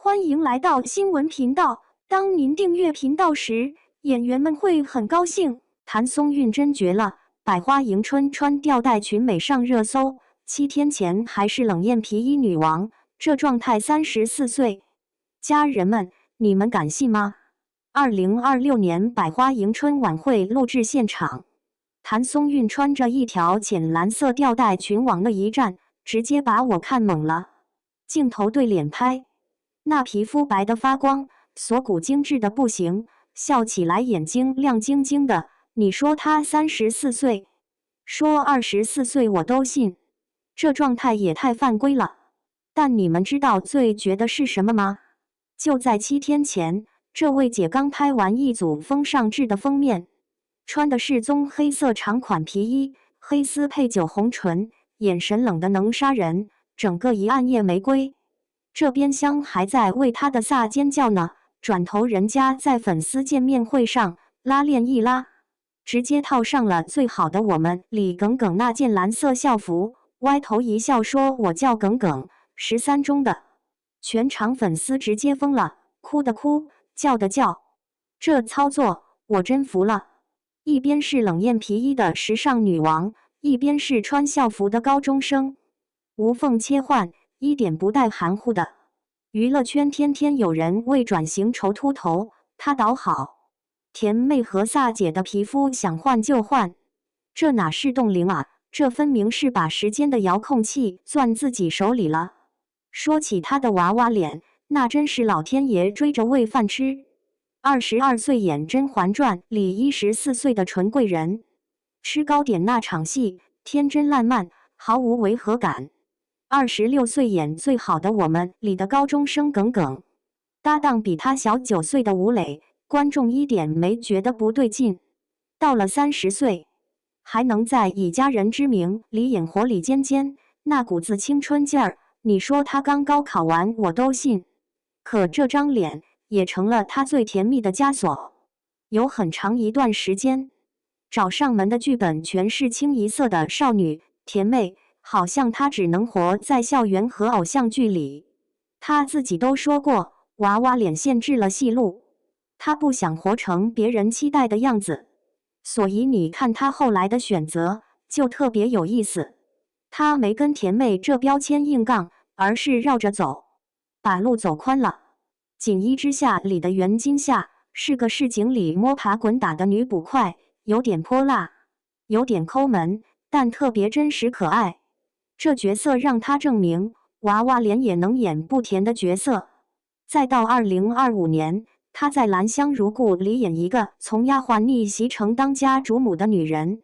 欢迎来到新闻频道。当您订阅频道时，演员们会很高兴。谭松韵真绝了，百花迎春穿吊带裙美上热搜。7天前还是冷艳皮衣女王，这状态34岁。家人们，你们敢信吗？2026年百花迎春晚会录制现场，谭松韵穿着一条浅蓝色吊带裙往那一站，直接把我看懵了。镜头对脸拍，那皮肤白得发光，锁骨精致的不行，笑起来眼睛亮晶晶的。你说她34岁，说24岁我都信，这状态也太犯规了。但你们知道最绝的是什么吗？就在7天前，这位姐刚拍完一组风尚志的封面，穿的是棕黑色长款皮衣，黑丝配酒红唇，眼神冷得能杀人，整个一暗夜玫瑰。这边厢还在为她的飒尖叫呢，转头人家在粉丝见面会上拉链一拉，直接套上了最好的我们李耿耿那件蓝色校服，歪头一笑说我叫耿耿，13中的。全场粉丝直接疯了，哭的哭，叫的叫，这操作我真服了。一边是冷艳皮衣的时尚女王，一边是穿校服的高中生，无缝切换，一点不带含糊的。娱乐圈天天有人为转型愁秃头，他倒好，甜妹和飒姐的皮肤想换就换，这哪是冻龄啊，这分明是把时间的遥控器攥自己手里了。说起她的娃娃脸，那真是老天爷追着喂饭吃。22岁演《甄嬛传》里14岁的纯贵人，吃糕点那场戏天真烂漫，毫无违和感。26岁演《最好的我们》里的高中生耿耿，搭档比他小9岁的吴磊，观众一点没觉得不对劲。到了30岁，还能在以家人之名里演活里尖尖，那股子青春劲儿，你说他刚高考完我都信。可这张脸也成了他最甜蜜的枷锁。有很长一段时间，找上门的剧本全是清一色的少女甜妹，好像他只能活在校园和偶像剧里。他自己都说过，娃娃脸限制了戏路，他不想活成别人期待的样子。所以你看他后来的选择就特别有意思，他没跟甜妹这标签硬杠，而是绕着走，把路走宽了。锦衣之下里的袁今夏是个市井里摸爬滚打的女捕快，有点泼辣，有点抠门，但特别真实可爱。这角色让她证明娃娃脸也能演不甜的角色。再到2025年，她在《兰香如故》里演一个从丫鬟逆袭成当家主母的女人，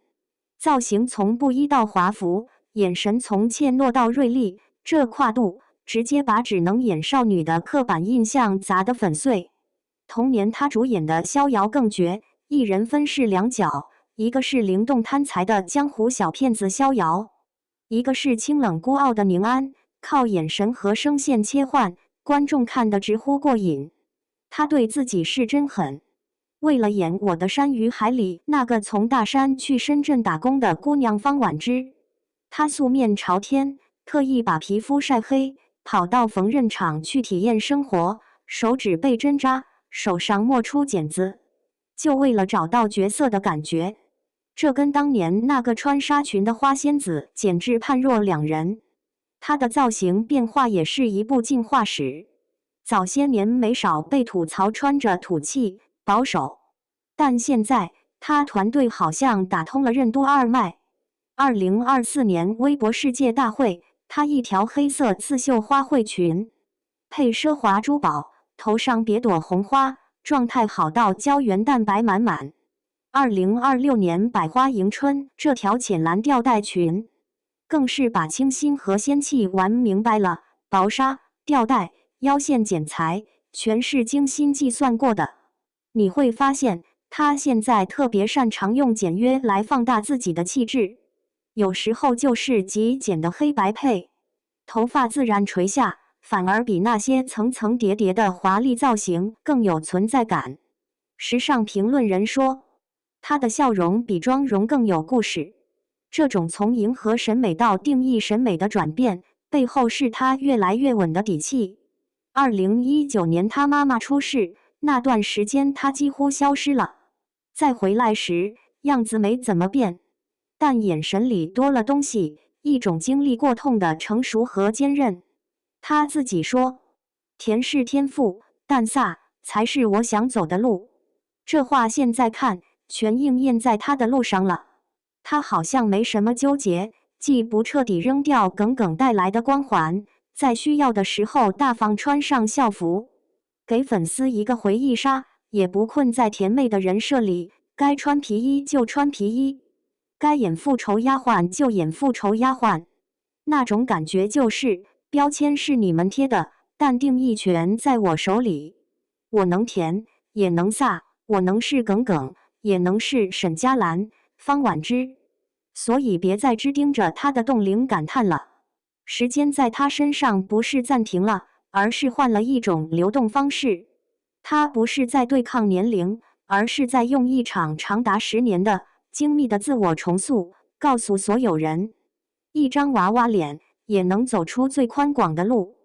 造型从布衣到华服，眼神从怯懦到锐利，这跨度直接把只能演少女的刻板印象砸得粉碎。同年她主演的《逍遥》更绝，一人分饰两角，一个是灵动贪财的江湖小骗子逍遥，一个是清冷孤傲的宁安，靠眼神和声线切换，观众看得直呼过瘾。他对自己是真狠，为了演《我的山与海》里那个从大山去深圳打工的姑娘方婉之，他素面朝天，特意把皮肤晒黑，跑到缝纫厂去体验生活，手指被针扎，手上磨出茧子，就为了找到角色的感觉。这跟当年那个穿纱裙的花仙子简直判若两人。她的造型变化也是一部进化史。早些年没少被吐槽穿着土气保守，但现在她团队好像打通了任督二脉。2024年微博世界大会，她一条黑色刺绣花卉裙，配奢华珠宝，头上别朵红花，状态好到胶原蛋白满满。2026年百花迎春，这条浅蓝吊带裙更是把清新和仙气玩明白了，薄纱、吊带、腰线剪裁全是精心计算过的。你会发现她现在特别擅长用简约来放大自己的气质，有时候就是极简的黑白配，头发自然垂下，反而比那些层层叠叠的华丽造型更有存在感。时尚评论人说，她的笑容比妆容更有故事。这种从迎合审美到定义审美的转变，背后是她越来越稳的底气。2019年他妈妈出事，那段时间他几乎消失了。再回来时，样子没怎么变，但眼神里多了东西，一种经历过痛的成熟和坚韧。他自己说：“甜是天赋，但飒才是我想走的路。”这话现在看，全应验在他的路上了。他好像没什么纠结，既不彻底扔掉耿耿带来的光环，在需要的时候大方穿上校服，给粉丝一个回忆杀，也不困在甜妹的人设里，该穿皮衣就穿皮衣，该演复仇丫鬟就演复仇丫鬟。那种感觉就是，标签是你们贴的，但定义权在我手里。我能甜，也能飒，我能是耿耿，也能是沈佳兰、方婉之。所以别再只盯着他的冻龄感叹了，时间在他身上不是暂停了，而是换了一种流动方式。他不是在对抗年龄，而是在用一场长达10年的精密的自我重塑，告诉所有人，一张娃娃脸也能走出最宽广的路。